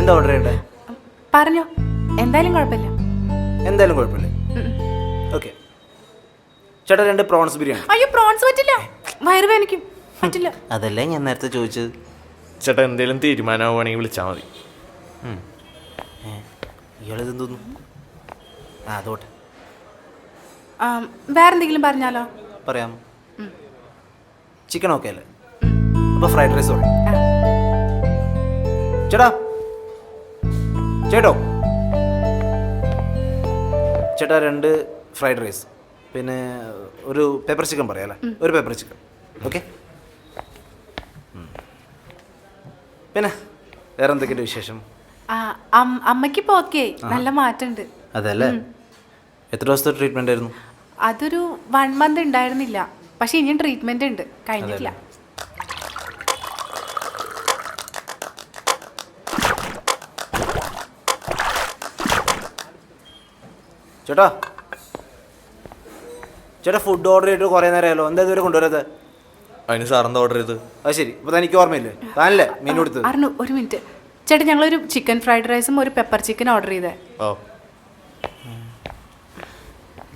എന്താ ഓർഡർ ചെയ്യണ്ടേ? പറഞ്ഞോ, എന്തായാലും കുഴപ്പമില്ല. എന്തായാലും കുഴപ്പമില്ല. ഓക്കെ ചേട്ടാ, 2 പ്രോൺസ് ബിരിയാണി. അയ്യോ, പ്രോൺസ് പറ്റില്ല, വയറുവേദനിക്കും, പറ്റില്ല. അതല്ലേ ഞാൻ നേരത്തെ ചോദിച്ചത്. ചേട്ടാ എന്തെങ്കിലും തീരുമാനമാവുകയാണെങ്കിൽ വിളിച്ചാൽ മതി. ഇയാളിതെന്തോന്നു? അതോട്ടെ, വേറെന്തെങ്കിലും പറഞ്ഞാലോ? പറയാം. ചിക്കൻ ഓക്കെ അല്ലേ? അപ്പോൾ ഫ്രൈഡ് റൈസ് പറയും. ചേട്ടാ ചേട്ടോ ചേട്ടാ 2 ഫ്രൈഡ് റൈസ്, പിന്നെ ഒരു പെപ്പർ ചിക്കൻ പറയാം അല്ലേ? ഒരു പെപ്പർ ചിക്കൻ. ഓക്കെ. പിന്നെ വേറെ എന്തൊക്കെയുണ്ട് വിശേഷം? അമ്മയ്ക്കിപ്പോ ഓക്കെ, നല്ല മാറ്റമുണ്ട്. അതല്ലേ? എത്ര ദിവസത്തെ ട്രീറ്റ്മെൻ്റ് ആയിരുന്നു? അതൊരു 1 month ഉണ്ടായിരുന്നില്ല, പക്ഷെ ഇനിയും ട്രീറ്റ്മെന്റ് ഉണ്ട്, കഴിഞ്ഞിട്ടില്ല. ചേട്ടാ ചേട്ടാ ഫുഡ് ഓർഡർ ചെയ്തിട്ട് കുറേ നേരമായല്ലോ, എന്താ ഇതുവരെ കൊണ്ടുവരാതെ? അതിന് സാറെന്താ ഓർഡർ ചെയ്ത്? അത് ശരി, അപ്പോൾ തനിക്ക് ഓർമ്മയില്ലേ? താനല്ലേ മെനു കൊടുത്തത്? അറിഞ്ഞു, ഒരു മിനിറ്റ് ചേട്ടാ, ഞങ്ങളൊരു ചിക്കൻ ഫ്രൈഡ് റൈസും ഒരു പെപ്പർ ചിക്കൻ ഓർഡർ ചെയ്തേ. ഓ,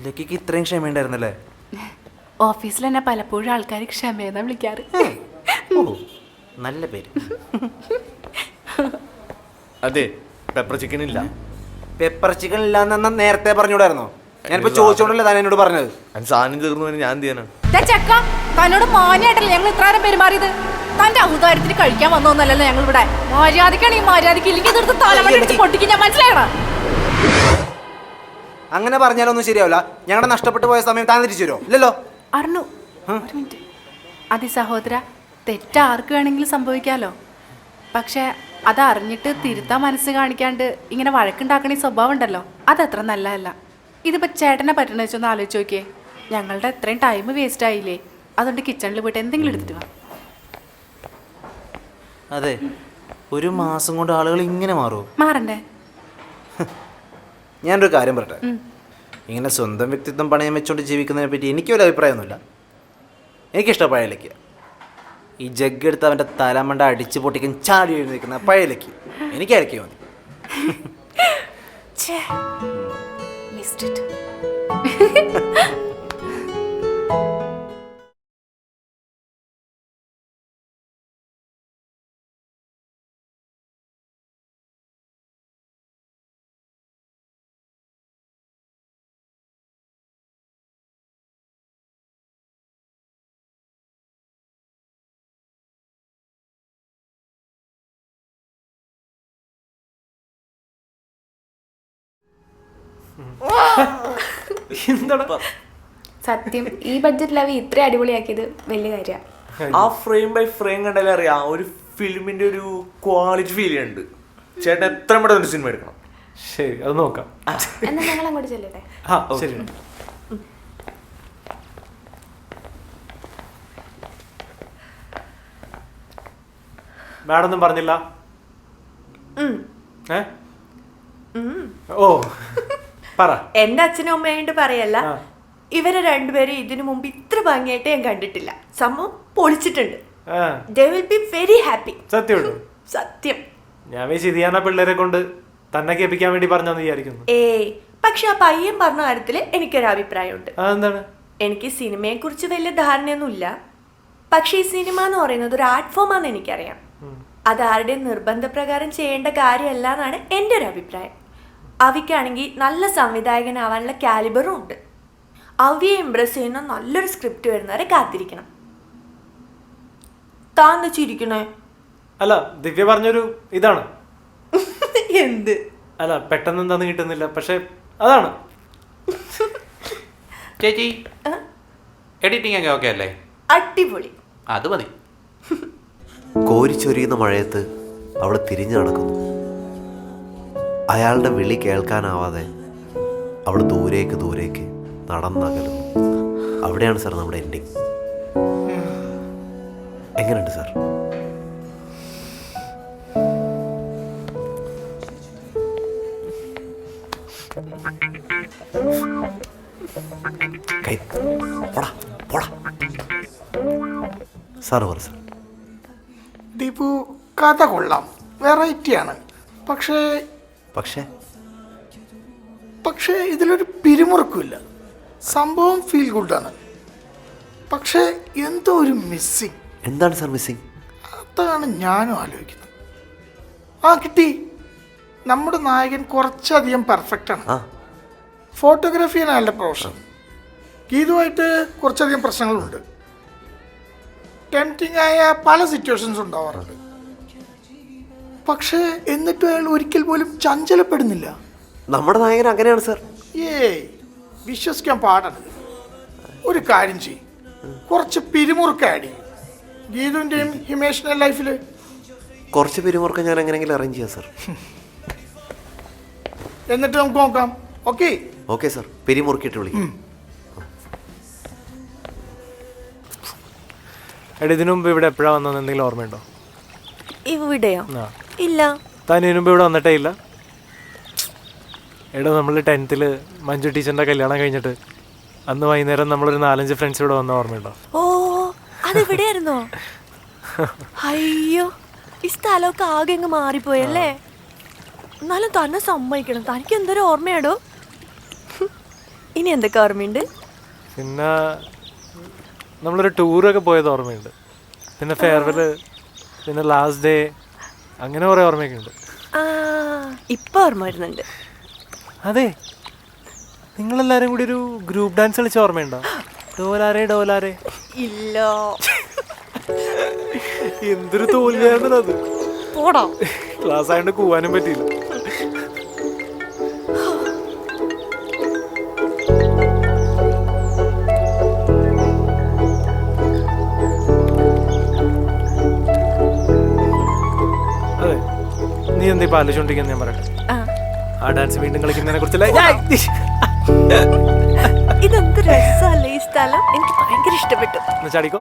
ലക്കിക്ക് ഇത്രയും ക്ഷമയുണ്ടായിരുന്നല്ലേ? ഓഫീസിൽ തന്നെ പലപ്പോഴും ആൾക്കാർ ക്ഷമയെന്നാ വിളിക്കാറ്. ഓ, നല്ല പേര്. അതെ, പെപ്പർ ചിക്കൻ ഇല്ല. പെപ്പർ ചിക്കൻ ഇല്ലാന്ന് നേരത്തെ പറഞ്ഞൂടായിരുന്നോ? ഞാനിപ്പോ ചോദിച്ചോണ്ടല്ലേ താൻ എന്നോട് പറഞ്ഞത്. അതിന് സാധനം തീർന്നു ഞാൻ എന്ത് ചെയ്യാനാണ്? ചെക്ക, തന്നോട് മാന്യായിട്ടല്ലേ ഞങ്ങൾ ഇത്രയും പെരുമാറിയത്? തന്റെ ഔദാര്യത്തിന് കഴിക്കാൻ വന്നോന്നല്ലല്ലോ ഞങ്ങൾ ഇവിടെ. മര്യാദക്കാണെങ്കിൽ മര്യാദക്ക്, ഇല്ലെങ്കിൽ ഇതെടുത്ത് തലമുറ പൊട്ടിക്ക്, ഞാൻ മനസ്സിലായണ? അങ്ങനെ പറഞ്ഞാലൊന്നും ശരിയാവില്ല. ഞങ്ങളുടെ നഷ്ടപ്പെട്ടു പോയ സമയം താൻ തിരിച്ചു തരുമോ? ഇല്ലല്ലോ. അറിഞ്ഞു, ഒരു മിനിറ്റ്. അതെ സഹോദര, തെറ്റ് ആർക്ക് വേണമെങ്കിലും സംഭവിക്കാലോ. പക്ഷെ അതറിഞ്ഞിട്ട് തിരുത്താൻ മനസ്സ് കാണിക്കാണ്ട് ഇങ്ങനെ വഴക്കുണ്ടാക്കണ സ്വഭാവം ഉണ്ടല്ലോ, അതത്ര നല്ലതല്ല. ഇതിപ്പോ ചേട്ടനെ പറ്റണ വെച്ചൊന്ന് ആലോചിച്ച് നോക്കിയേ. ഞങ്ങളുടെ എത്രയും ടൈം വേസ്റ്റ് ആയില്ലേ? അതുകൊണ്ട് കിച്ചണിൽ പോയിട്ട് എന്തെങ്കിലും എടുത്തിട്ട് വാ. അതെ, 1 മാസം കൊണ്ട് ആളുകൾ ഇങ്ങനെ മാറുമോ? മാറണ്ടേ? ഞാനൊരു കാര്യം പറയട്ടെ. ഇങ്ങനെ സ്വന്തം വ്യക്തിത്വം പണയം വെച്ചുകൊണ്ട് ജീവിക്കുന്നതിനെ പറ്റി എനിക്കൊരു അഭിപ്രായമൊന്നുമില്ല. എനിക്കിഷ്ടം പഴയലേക്ക്. ഈ ജഗ് എടുത്ത് അവൻ്റെ തലമണ്ട അടിച്ച് പൊട്ടിക്കാൻ ചാടി എഴുന്നേൽക്കുന്ന പഴയലേക്ക് എനിക്കായിരിക്കും മതി. സത്യം, ഈ ബഡ്ജറ്റിൽ അവ ഇത്ര അടിപൊളിയാക്കിയത് വലിയ കാര്യമാണ്. ആ ഫ്രെയിം ബൈ ഫ്രെയിം കണ്ടാലേ അറിയാം, ഒരു ഫിലിമിന്റെ ഒരു ക്വാളിറ്റി ഫീൽ ചെയ്യുന്നുണ്ട്. ചേട്ടൻ എത്ര പെട്ടെന്ന് ഒരു സിനിമ എടുക്കണം. ശരി, അത് നോക്കാം. എന്നാൽ ഞങ്ങൾ അങ്ങോട്ട് ചെല്ലട്ടെ. ശരി. മാഡം ഒന്നും പറഞ്ഞില്ല? ഓ, പറ. എന്റെ അച്ഛനും അമ്മയായിട്ട് പറയല്ല, ഇവരെ രണ്ടുപേരും ഇതിനു മുമ്പ് ഇത്ര ഭംഗിയായിട്ട് ഞാൻ കണ്ടിട്ടില്ല. സംഭവം പൊളിച്ചിട്ടുണ്ട്. They will be very happy. സത്യമുണ്ടോ? സത്യം. ഞാൻ ഇതിയാന പിള്ളേരെ കൊണ്ട് തന്നെ കേൾപ്പിക്കാൻ വേണ്ടി പറഞ്ഞെന്ന് വിചാരിക്കുന്നു. പക്ഷെ ആ പയ്യൻ പറഞ്ഞ കാര്യത്തില് എനിക്കൊരു അഭിപ്രായമുണ്ട്. അതെന്താണ്? എനിക്ക് സിനിമയെ കുറിച്ച് വലിയ ധാരണയൊന്നുമില്ല, പക്ഷെ ഈ സിനിമ എന്ന് പറയുന്നത് ഒരു ആർട്ട് ഫോം ആണെന്ന് എനിക്കറിയാം. അത് ആരുടെയും നിർബന്ധപ്രകാരം ചെയ്യേണ്ട കാര്യമല്ല എന്നാണ് എൻ്റെ ഒരു അഭിപ്രായം. അവിക്കാണെങ്കിൽ നല്ല സംവിധായകനാവാനുള്ള കാലിബറും ഉണ്ട്. അവിയെ ഇംപ്രസ് ചെയ്യുന്ന നല്ലൊരു സ്ക്രിപ്റ്റ് വരുന്നവരെ കാത്തിരിക്കണം. താൻ ചിരിക്കണേ? അല്ല, ദിവ്യ പറഞ്ഞൊരു ഇതാണ്. എന്ത്? അല്ല, പെട്ടെന്ന് എന്താന്ന് കിട്ടുന്നില്ല, പക്ഷെ അതാണ്. ചേച്ചി, എഡിറ്റിംഗ് ഒക്കെ ഓക്കെ അല്ലേ? അടിപൊളി. അത് മതി. കോരിച്ചൊരിയുന്ന മഴയത്ത് അവൾ തിരിഞ്ഞു നടക്കുന്നു. അയാളുടെ വിളി കേൾക്കാനാവാതെ അവൾ ദൂരേക്ക് ദൂരേക്ക് നടന്നകലുന്നു. അവിടെയാണ് സാർ നമ്മുടെ എൻഡിങ്. എങ്ങനെയുണ്ട് സാർ? സാറ് പറ സാർ. ദീപു, കഥ കൊള്ളാം, വെറൈറ്റിയാണ്. പക്ഷേ പക്ഷേ പക്ഷേ ഇതിലൊരു പിരിമുറുക്കില്ല. സംഭവം ഫീൽ ഗുഡാണ്. പക്ഷേ എന്തോ ഒരു മിസ്സിങ്. എന്താണ് സാർ മിസ്സിങ്? അതാണ് ഞാനും ആലോചിക്കുന്നത്. ആ കിട്ടി. നമ്മുടെ നായകൻ കുറച്ചധികം പെർഫെക്റ്റ് ആണ്. ആ ഫോട്ടോഗ്രാഫിയാണ് അയാളുടെ പ്രൊഫഷൻ. ഗീതുമായിട്ട് കുറച്ചധികം പ്രശ്നങ്ങളുണ്ട്. ടെംപ്റ്റിംഗ് ആയ പല സിറ്റുവേഷൻസ് ഉണ്ടാവാറുണ്ട്. പക്ഷേ എന്നിട്ടും അയാൾ ഒരിക്കൽ പോലും ചഞ്ചലപ്പെടുന്നില്ല. നമ്മുടെ നായകൻ അങ്ങനെയാണ് സാർ. ഏയ് വിശ്വസിക്കാൻ പാടാണ്. ഒരു കാര്യം ചെയ്യും, കുറച്ച് പിരിമുറുക്ക ആഡ് ചെയ്യും ഗീതുവിൻ്റെയും ഹിമേഷിൻ്റെ ലൈഫിൽ. കുറച്ച് പിരിമുറുക്കം ഞാൻ എങ്ങനെയെങ്കിലും അറേഞ്ച് ചെയ്യാം സാർ. എന്നിട്ട് നമുക്ക് നോക്കാം. ഓക്കെ ഓക്കെ സാർ, പിരിമുറുക്കിയിട്ട് വിളിക്കാം. എടാ ഇതിനു മുമ്പ് ഇവിടെ എപ്പോഴാണ് വന്നതെന്ന് എന്തെങ്കിലും ഓർമ്മയുണ്ടോ? ഇവിടെയോ? ആ. ഇല്ല. താൻ ഇതിനു മുമ്പ് ഇവിടെ വന്നിട്ടേ ഇല്ല? എടാ നമ്മൾ 10th മഞ്ജു ടീച്ചറിൻ്റെ കല്യാണം കഴിഞ്ഞിട്ട് അന്ന് വൈകുന്നേരം നമ്മളൊരു 4-5 ഫ്രണ്ട്സ് ഇവിടെ വന്ന ഓർമ്മയുണ്ടോ? ഓ അതെവിടെയായിരുന്നോ? അയ്യോ ഈ സ്ഥലമൊക്കെ ആകെ അങ്ങ് മാറിപ്പോയല്ലേ. എന്നാലും തന്നെ സമ്മതിക്കണം, തനിക്ക് എന്തൊരു ഓർമ്മയാടോ. ഇനി എന്തൊക്കെ ഓർമ്മയുണ്ട്? പിന്നെ നമ്മളൊരു ടൂറൊക്കെ പോയത് ഓർമ്മയുണ്ട്. പിന്നെ ഫെയർവെൽ, പിന്നെ ലാസ്റ്റ് ഡേ, അങ്ങനെ കുറേ ഓർമ്മയൊക്കെ ഉണ്ട്. ആ ഇപ്പൊ ഓർമ്മ വരുന്നുണ്ട്. അതെ, നിങ്ങളെല്ലാരും കൂടി ഒരു ഗ്രൂപ്പ് ഡാൻസ് കളിച്ച ഓർമ്മയുണ്ടോ? ഡോലാരെ ഡോലാരെ. ഇല്ല. എന്തൊരു തോൽവിയായിരുന്നു അത്. പോടാ. ക്ലാസ് ആയതുകൊണ്ട് കൂവാനും പറ്റിയില്ല. അതെ, നീ എന്താ ഇപ്പൊ ആലോചിച്ചോണ്ടിരിക്കുന്ന ഞാൻ പറയട്ടെ. ആ ഡാൻസ് വീണ്ടും കളിക്കുന്നതിനെ കുറിച്ചല്ല. ഇതെന്ത് രസമല്ലേ ഈ സ്ഥലം, എനിക്ക് ഭയങ്കര ഇഷ്ടപ്പെട്ടു. ചാടിക്കോ.